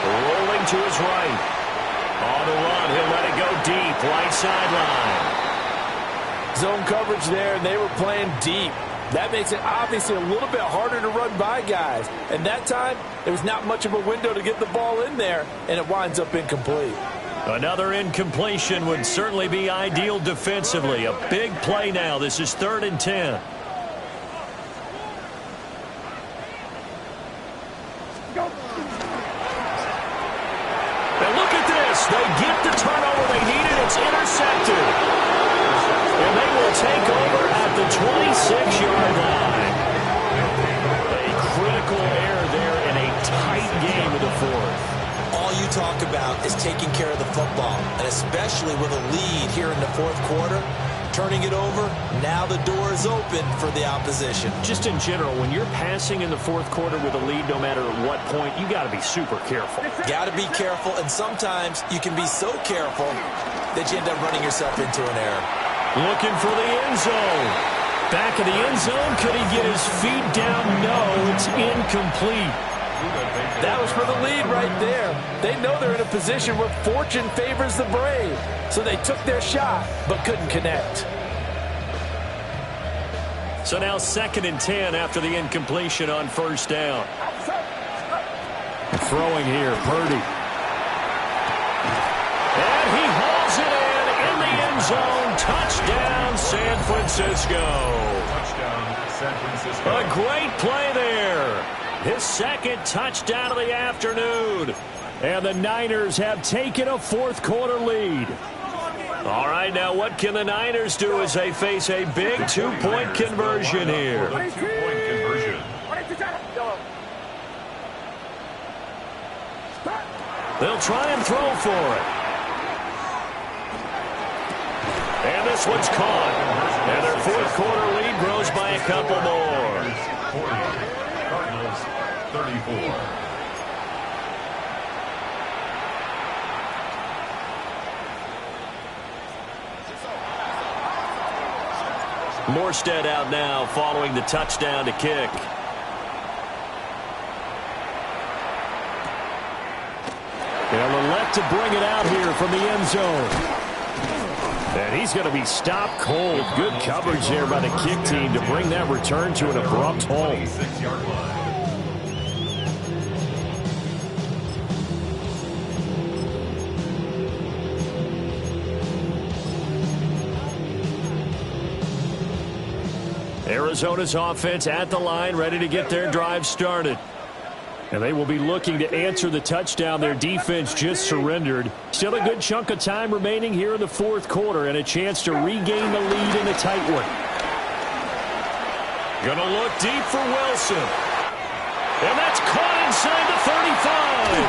Speaker 1: Rolling to his right. On the run, he'll let it go deep, right sideline.
Speaker 3: Zone coverage there, and they were playing deep. That makes it obviously a little bit harder to run by guys. And that time, there was not much of a window to get the ball in there, and it winds up incomplete.
Speaker 1: Another incompletion would certainly be ideal defensively. A big play now. This is 3rd and 10. And look at this. They get the turnover they needed. It's intercepted. And they will take over at the 26-yard line. A critical error there in a tight game of the 4th.
Speaker 2: All you talk about is taking care of the football, and especially with a lead here in the 4th quarter. Turning it over, now the door is open for the opposition.
Speaker 1: Just in general, when you're passing in the 4th quarter with a lead, no matter at what point, you got to be super careful.
Speaker 2: Got to be careful, and sometimes you can be so careful that you end up running yourself into an error.
Speaker 1: Looking for the end zone. Back of the end zone. Could he get his feet down? No, it's incomplete.
Speaker 3: That was for the lead right there. They know they're in a position where fortune favors the brave. So they took their shot, but couldn't connect.
Speaker 1: So now 2nd and 10 after the incompletion on 1st down. Throwing here, Purdy. And he hauls it in the end zone. Touchdown, San Francisco.
Speaker 4: Touchdown, San Francisco.
Speaker 1: A great play there. His 2nd touchdown of the afternoon. And the Niners have taken a 4th quarter lead. All right, now what can the Niners do as they face a big 2-point conversion here?
Speaker 4: The 2-point conversion.
Speaker 1: They'll try and throw for it. And this one's caught. And their 4th quarter lead grows by a couple more.
Speaker 4: 40, Cardinals 34.
Speaker 1: Morstead out now following the touchdown to kick. And Lillette to bring it out here from the end zone. And he's going to be stopped cold. Good coverage there by the kick team to bring that return to an abrupt home.
Speaker 4: 26-yard line.
Speaker 1: Arizona's offense at the line, ready to get their drive started. And they will be looking to answer the touchdown their defense just surrendered. Still a good chunk of time remaining here in the 4th quarter and a chance to regain the lead in a tight one. Gonna look deep for Wilson. And that's caught inside the 35.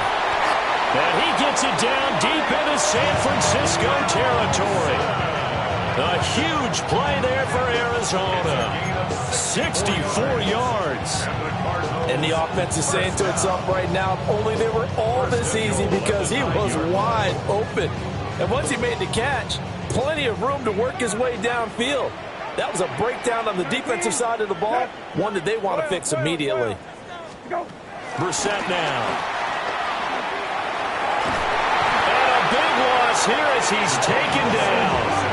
Speaker 1: And he gets it down deep into San Francisco territory. A huge play there for Arizona. 64 yards.
Speaker 3: And the offense is saying to itself right now, if only they were all this easy, because he was wide open. And once he made the catch, plenty of room to work his way downfield. That was a breakdown on the defensive side of the ball, one that they want to fix immediately.
Speaker 1: Brissett now. And a big loss here as he's taken down.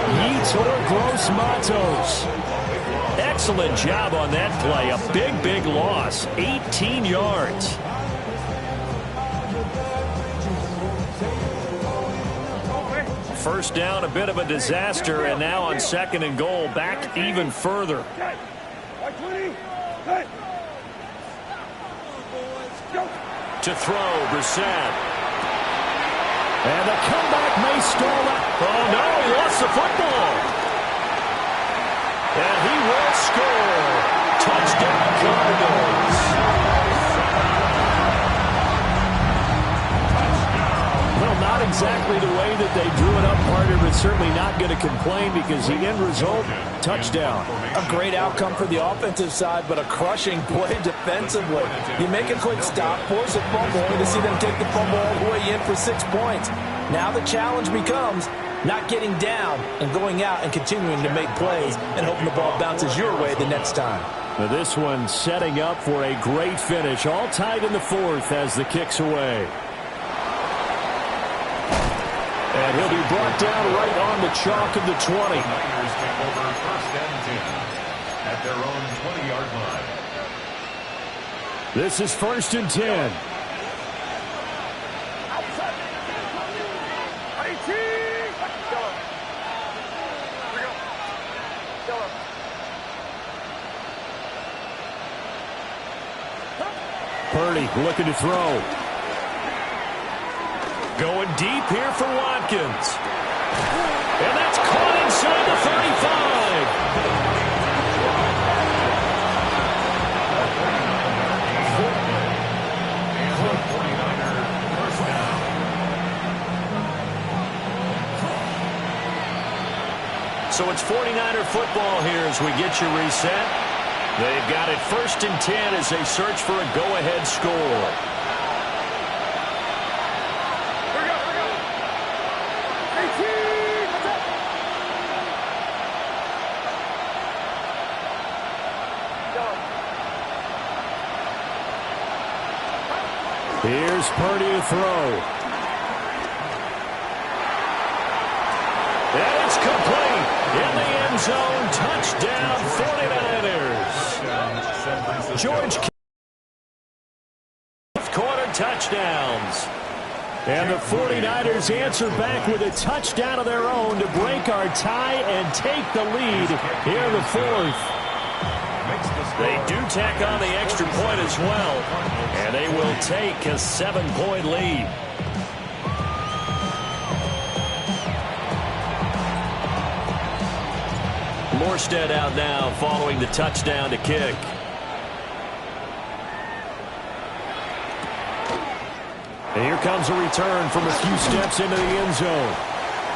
Speaker 1: Yetur Gross-Matos. Excellent job on that play. A big, big loss. 18 yards. First down, a bit of a disaster, and now on 2nd and goal, back even further. To throw, Brissett. And the comeback may stall it. Oh, no, he lost the football. And he will score. Touchdown, Cardinals. Well, not exactly the way that they drew it up, partner, but certainly not going to complain because the end result, touchdown.
Speaker 3: A great outcome for the offensive side, but a crushing play defensively. You make a quick stop, force a fumble, only to see them take the fumble all the way in for 6 points. Now the challenge becomes not getting down and going out and continuing to make plays and hoping the ball bounces your way the next time.
Speaker 1: Now this one setting up for a great finish. All tied in the fourth as the kick's away. And he'll be brought down right on the chalk of the 20.
Speaker 4: Niners take over first and 10 at their own 20-yard line.
Speaker 1: This is first and 10. Purdy looking to throw. Going deep here for Watkins. And that's caught inside the 35. So it's 49er football here as we get you reset. They've got it first and 10 as they search for a go-ahead score. Here's Purdy to throw. And it's complete. In the end zone, touchdown 49ers. George quarter touchdowns. And the 49ers answer back with a touchdown of their own to break our tie and take the lead here in the fourth. They do tack on the extra point as well, and they will take a 7-point lead. Morstead out now following the touchdown to kick. And here comes a return from a few steps into the end zone.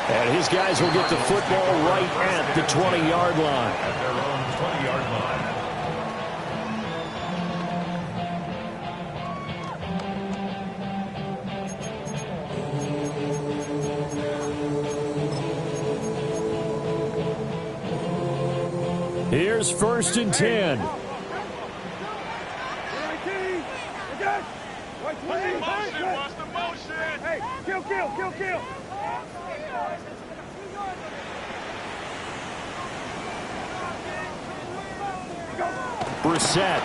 Speaker 1: And his guys will get the football right at the 20-yard line.
Speaker 4: At their own 20-yard line.
Speaker 1: Here's first and 10.
Speaker 5: Hey, kill.
Speaker 1: Brissett.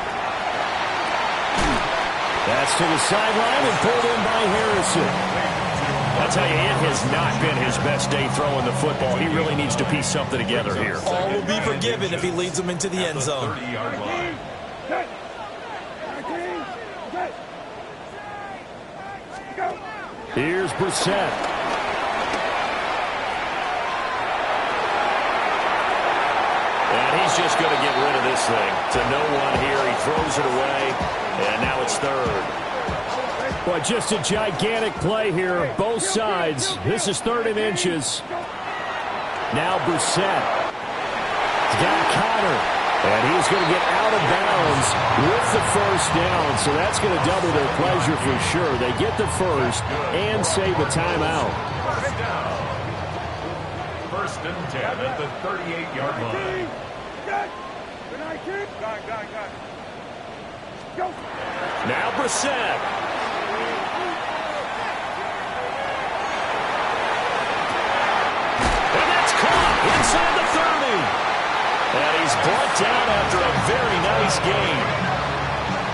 Speaker 1: That's to the sideline and pulled in by Harrison. I'll tell you, it has not been his best day throwing the football. He really needs to piece something together here.
Speaker 2: All will be forgiven if he leads them into the end zone.
Speaker 4: 30-yard line.
Speaker 1: Here's Brissett. And he's just going to get rid of this thing. To no one here. He throws it away. And now it's third. Well, just a gigantic play here. Both sides. This is 3rd and inches. Now Brissett. He's got Connor. And he's going to get out of bounds with the first down. So that's going to double their pleasure for sure. They get the first and save a timeout.
Speaker 4: First and 10 at the 38-yard line.
Speaker 1: Now Brissett. And that's caught inside the 30. And he's brought down after a very nice game.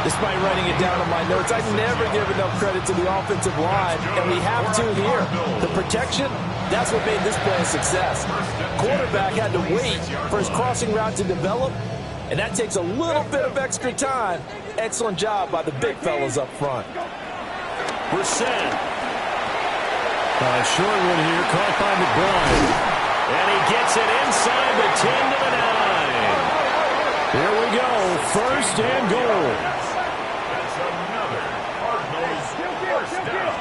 Speaker 3: Despite writing it down on my notes, I never give enough credit to the offensive line, and we have to here. The protection, that's what made this play a success. Quarterback had to wait for his crossing route to develop, and that takes a little bit of extra time. Excellent job by the big fellas up front.
Speaker 1: Brissett. A short one here, caught by McBride. And he gets it inside the 10 to the 9. Here we go, first and goal.
Speaker 4: That's another Cardinals first down.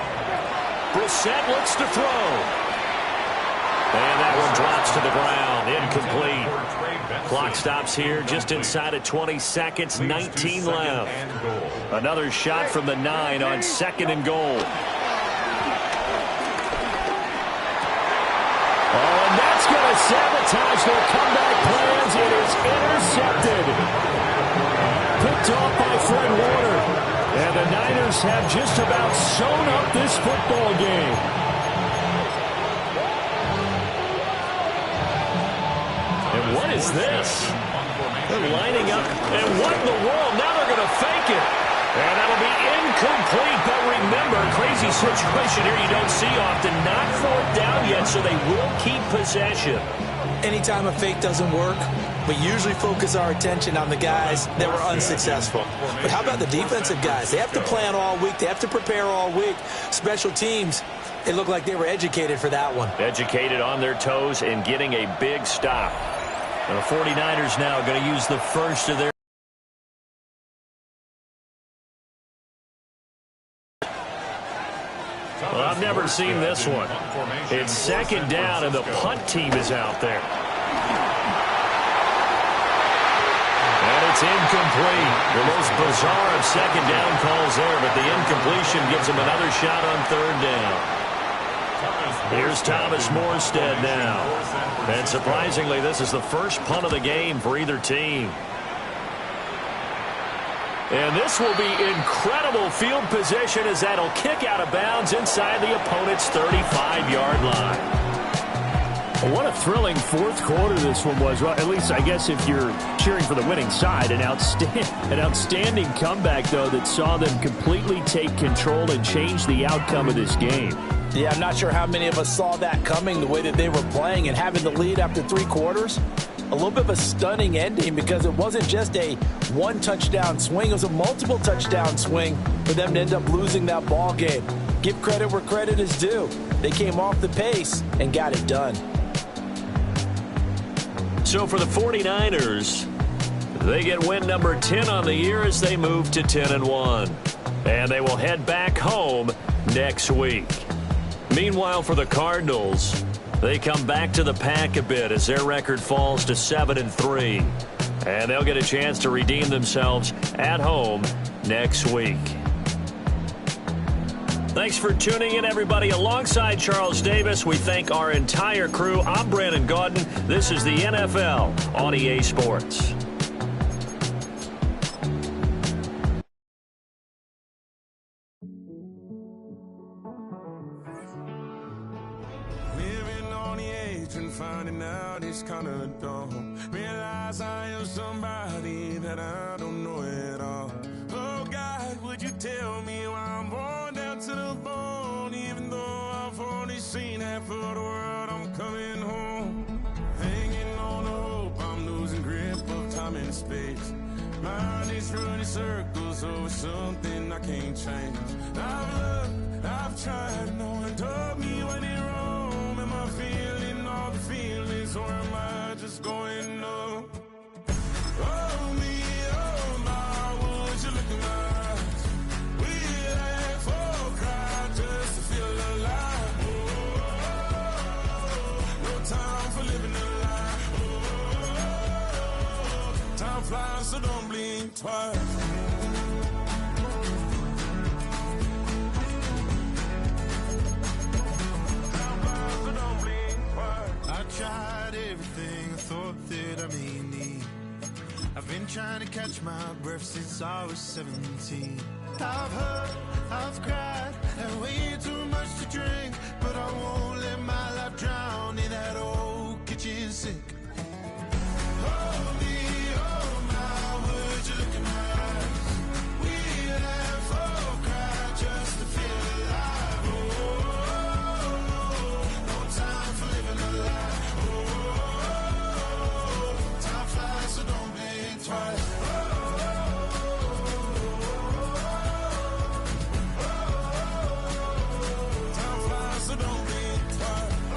Speaker 1: Brissett looks to throw. And that one drops to the ground, incomplete. Clock stops here just inside of 20 seconds, 19 left. Another shot from the 9 on 2nd and goal. Oh, and that's going to sabotage their comeback plans. It is intercepted. picked off by Fred Warner. And the Niners have just about sewn up this football game. And what is this? They're lining up. And what in the world? Now they're going to fake it. And that'll be incomplete. But remember, crazy situation here you don't see often. Not fourth down yet, so they will keep possession.
Speaker 2: Anytime a fake doesn't work, we usually focus our attention on the guys that were unsuccessful. But how about the defensive guys? They have to plan all week. They have to prepare all week. Special teams, it looked like they were educated for that one.
Speaker 1: Educated on their toes and getting a big stop. And the 49ers now going to use the first of their. Well, I've never seen this one. It's second down, and the punt team is out there. And it's incomplete. The most bizarre of second down calls there, but the incompletion gives them another shot on third down. Here's Thomas Morstead now. And surprisingly, this is the first punt of the game for either team. And this will be incredible field position as that'll kick out of bounds inside the opponent's 35-yard line. Well, what a thrilling fourth quarter this one was. Well, at least, I guess, if you're cheering for the winning side. An outstanding comeback, though, that saw them completely take control and change the outcome of this game.
Speaker 3: Yeah, I'm not sure how many of us saw that coming, the way that they were playing and having the lead after 3 quarters. A little bit of a stunning ending because it wasn't just a one-touchdown swing. It was a multiple touchdown swing for them to end up losing that ball game. Give credit where credit is due. They came off the pace and got it done.
Speaker 1: So for the 49ers, they get win number 10 on the year as they move to 10-1. And they will head back home next week. Meanwhile, for the Cardinals, they come back to the pack a bit as their record falls to 7-3. And they'll get a chance to redeem themselves at home next week. Thanks for tuning in, everybody. Alongside Charles Davis, we thank our entire crew. I'm Brandon Gaudin. This is the NFL on EA Sports.
Speaker 6: Finding out it's kinda dumb. Realize I am somebody that I don't know at all. Oh God, would you tell me why I'm worn down to the bone? Even though I've only seen half of the world, I'm coming home. Hanging on the hope, I'm losing grip of time and space. Mind is running circles over something I can't change. I've looked, I've tried, no one told me when it wrong. Am I feeling all the feelings, or am I just going up? Oh me, oh my, would you look in my eyes? We laugh or cry just to feel alive. Oh, no time for living a lie. Oh, time flies, so don't blink twice.
Speaker 7: I tried everything I thought that I may need. I've been trying to catch my breath since I was 17. I've hurt, I've cried, had way too much to drink, but I won't let my life drown in that old kitchen sink. Oh me, oh my, would you look in my eyes? We laugh or cry just to feel alive. Oh, no time for living a lie. Oh, time flies, so don't blink twice. Time flies, so don't blink twice.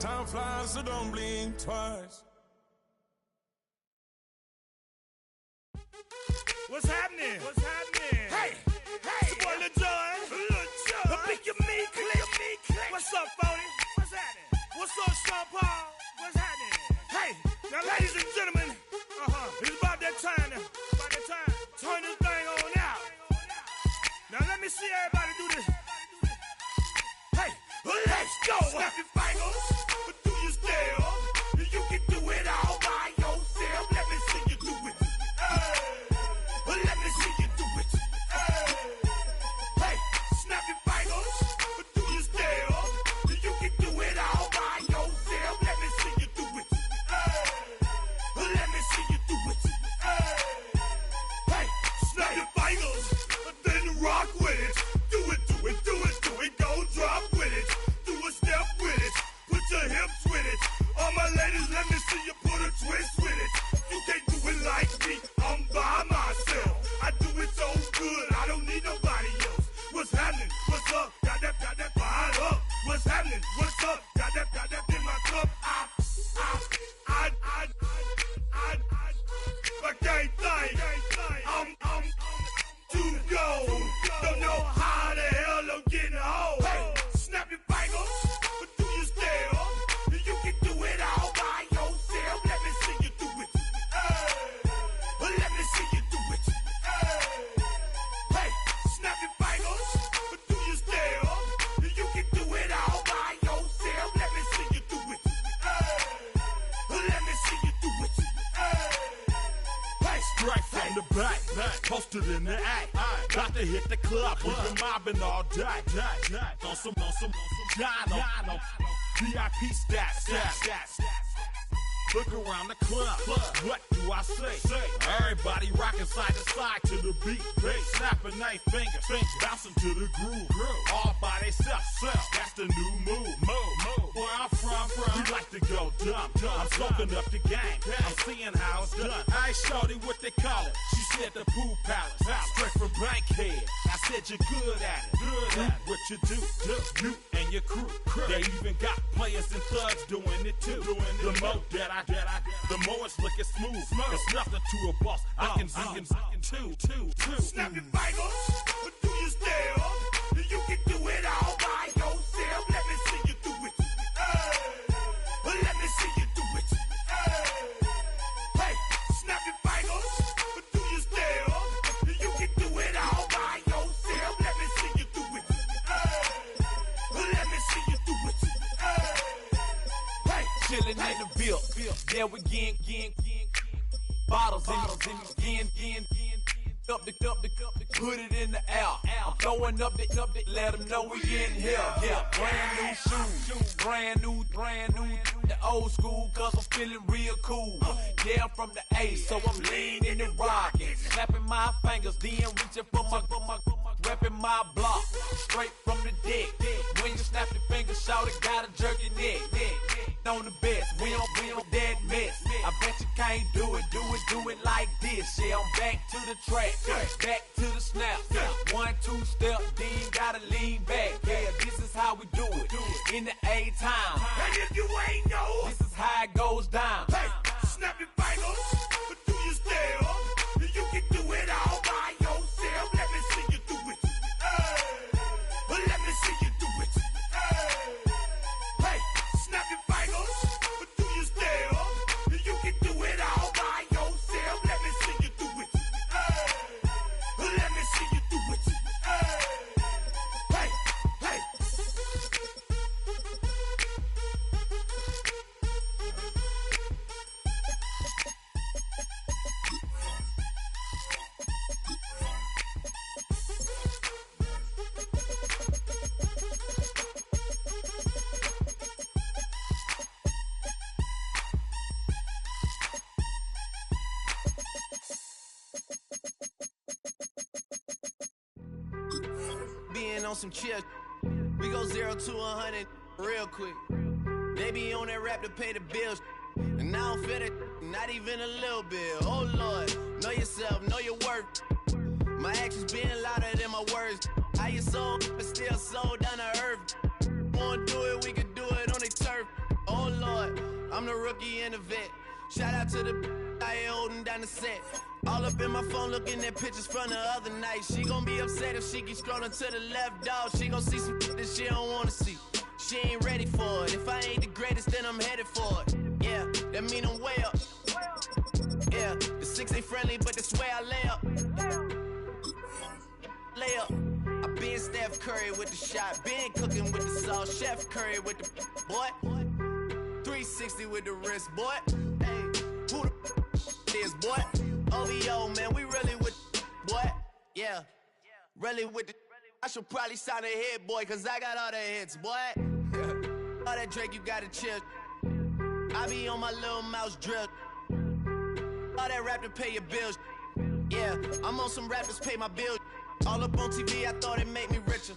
Speaker 6: Time flies, so don't blink twice.
Speaker 8: What's happening? What's happening? Hey, it's your boy Lil Jon. The Pick Your Me Click. What's up, Phony? What's happening? What's up, Sean Paul? What's happening? Hey, now ladies and gentlemen, it's about that time now. About that time. Turn this thing on out. Now let me see everybody do this. Hey, let's go. Snap your fingers, but do you still? You can do it all by yourself. Let me see you do it. Let me see you do it. Hey, snap your fingers, but do you still? You can do it all by yourself. Let me see you do it. Let me see you do it. Hey, snap your fingers, but then rock with it. Do it, do it, do it, do it. Go drop with it. Do a step with it. Put your hips with it. All my ladies, let me see you put a twist with it. You can't do it like me. I'm by myself. I do it so good. I don't need nobody else. What's happening? What's up? Got that fired up. What's happening? What's up? Got that in my cup. I can't think. I'm too go. Don't know how the hell I'm getting home. Hey, snap your fingers, but do you still? You can do it all by yourself. Let me see you do it. Let me see you do it. Hey, snap your fingers, but do you still? You can do it all by yourself. Let me see you do it. Let me see you do it. Hey,
Speaker 9: straight from the back, posted in the act. Got to hit the club, we've been mobbing all day. On some Dino, VIP stats. Look around the club, what do I say? Everybody rocking side to side to the beat. Snapping their fingers, bouncing to the groove. All by themselves, that's the new move. Where I'm from, we like to go dumb. I'm soaking up the game, I'm seeing how it's done. I ain't shorty what they call it. She said the pool palace, straight from Bankhead. I said you're good at it. Do what you do, you and your crew. They even got players and thugs doing it too. The more that I the more it's looking smooth. It's nothing to a boss. I can two.
Speaker 8: Snap your fingers, but do you still? You can do it all by yourself. Let me see you do it. Let me see you do it. Hey, snap your fingers, but do you still? You can do it all by yourself. Let me see you do it. Let me see you do it. Hey,
Speaker 10: chillin' in the Ville. Yeah, we again. Bottles in again. Up the put it in the air. I'm throwing up the, let them know we in here. Yeah, brand new shoes, brand new. The old school, cause I'm feeling real cool. Yeah, I'm from the A, so I'm leaning and rocking. Snapping my fingers, then reaching for my repping my block. Straight from the deck. When you snap your fingers, shout it, gotta jerk your neck. On the best, we don't dead mess. I bet you can't do it like this. Yeah, I'm back to the track, back to the snap. 1, 2 step, then gotta lean back. Yeah, this is how we do it in the A-time.
Speaker 8: And if you ain't know,
Speaker 10: this is how it goes down.
Speaker 8: Hey, snap your fingers, but do you still? You can do it all by yourself. Let me see you do it. Let me see you do it. Hey, snap your fingers, but do you still? You can do it all by yourself. Let me see you do it. Let me see you do it. Hey.
Speaker 11: Being on some chill, we go 0 to 100 real quick. They be on that rap to pay the bills, and I don't feel it, not even a little bit. Oh Lord, know yourself, know your worth. My actions being louder than my words. How you sold, but still sold down to earth. Wanna do it, we could do it on the turf. Oh Lord, I'm the rookie and the vet. Shout out to the I ain't holding down the set. All up in my phone looking at pictures from the other night. She gon' be upset if she keeps scrolling to the left, dog. She gon' see some that she don't wanna see. She ain't ready for it. If I ain't the greatest, then I'm headed for it. Yeah, that mean I'm way up. Yeah, the 6 ain't friendly, but that's where I lay up. Lay up. I been Steph Curry with the shot. Been cooking with the sauce. Chef Curry with the boy. 360 with the wrist, boy. Hey, who the is, boy? OVO, man, we really with boy. Yeah, really with the. I should probably sign a hit, boy, cause I got all the hits, boy. All that Drake, you gotta chill. I be on my little mouse drip. All that rap to pay your bills. Yeah, I'm on some rappers pay my bills. All up on TV, I thought it made me richer.